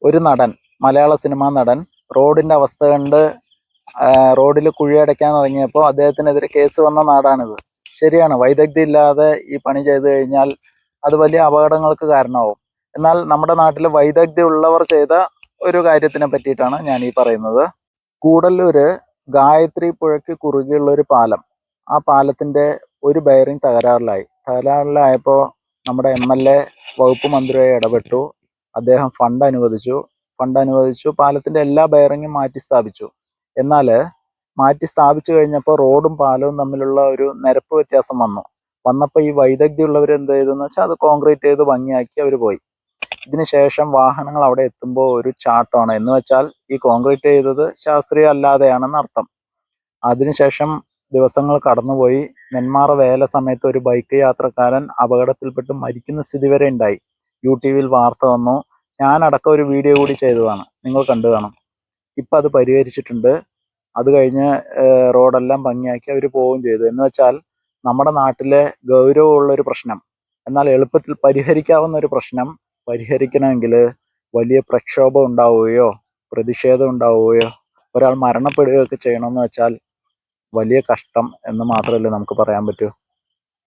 ഒരു നടൻ, മലയാള സിനിമാ നടൻ റോഡിന്റെ അവസ്ഥ കണ്ട് റോഡിൽ കുഴിയടയ്ക്കാൻ ഇറങ്ങിയപ്പോൾ അദ്ദേഹത്തിനെതിരെ കേസ് വന്ന നാടാണിത്. ശരിയാണ്, വൈദഗ്ധ്യം ഇല്ലാതെ ഈ പണി ചെയ്തു കഴിഞ്ഞാൽ അത് വലിയ അപകടങ്ങൾക്ക് കാരണമാവും. എന്നാൽ നമ്മുടെ നാട്ടിൽ വൈദഗ്ധ്യം ഉള്ളവർ ചെയ്ത ഒരു കാര്യത്തിനെ പറ്റിയിട്ടാണ് ഞാൻ ഈ പറയുന്നത്. കൂടല്ലൂര് ഗായത്രി പുഴയ്ക്ക് കുറുകെയുള്ള ഒരു പാലം, ആ പാലത്തിന്റെ ഒരു ബെയറിംഗ് തകരാറിലായപ്പോൾ നമ്മുടെ MLA വകുപ്പ് മന്ത്രിയായി ഇടപെട്ടു. അദ്ദേഹം ഫണ്ട് അനുവദിച്ചു പാലത്തിന്റെ എല്ലാ ബെയറിങ്ങും മാറ്റി സ്ഥാപിച്ചു. എന്നാൽ മാറ്റി സ്ഥാപിച്ചു കഴിഞ്ഞപ്പോൾ റോഡും പാലവും തമ്മിലുള്ള ഒരു നിരപ്പ് വ്യത്യാസം വന്നപ്പോൾ ഈ വൈദഗ്ധ്യമുള്ളവർ എന്ത് ചെയ്തെന്ന് വെച്ചാൽ അത് കോൺക്രീറ്റ് ചെയ്ത് ഭംഗിയാക്കി അവർ പോയി. ഇതിനുശേഷം വാഹനങ്ങൾ അവിടെ എത്തുമ്പോൾ ഒരു ചാട്ടമാണ്, എന്ന് വെച്ചാൽ ഈ കോൺക്രീറ്റ് ചെയ്തത് ശാസ്ത്രീയ അല്ലാതെയാണെന്ന് അർത്ഥം. അതിനുശേഷം ദിവസങ്ങൾ കടന്നുപോയി. നെന്മാറ വേല സമയത്ത് ഒരു ബൈക്ക് യാത്രക്കാരൻ അപകടത്തിൽപ്പെട്ട് മരിക്കുന്ന സ്ഥിതി വരെ ഉണ്ടായി. UTV വാർത്ത വന്നു. ഞാനടക്കം ഒരു വീഡിയോ കൂടി ചെയ്തതാണ്, നിങ്ങൾ കണ്ടു കാണും. ഇപ്പം അത് പരിഹരിച്ചിട്ടുണ്ട്. അത് കഴിഞ്ഞ് റോഡെല്ലാം ഭംഗിയാക്കി അവർ പോവുകയും ചെയ്തു. എന്ന് വെച്ചാൽ നമ്മുടെ നാട്ടിലെ ഗൗരവമുള്ളൊരു പ്രശ്നം, എന്നാൽ എളുപ്പത്തിൽ പരിഹരിക്കാവുന്ന ഒരു പ്രശ്നം പരിഹരിക്കണമെങ്കിൽ വലിയ പ്രക്ഷോഭം ഉണ്ടാവുകയോ പ്രതിഷേധം ഉണ്ടാവുകയോ ഒരാൾ മരണപ്പെടുകയൊക്കെ ചെയ്യണമെന്ന് വെച്ചാൽ വലിയ കഷ്ടം എന്ന് മാത്രമല്ലേ നമുക്ക് പറയാൻ പറ്റൂ.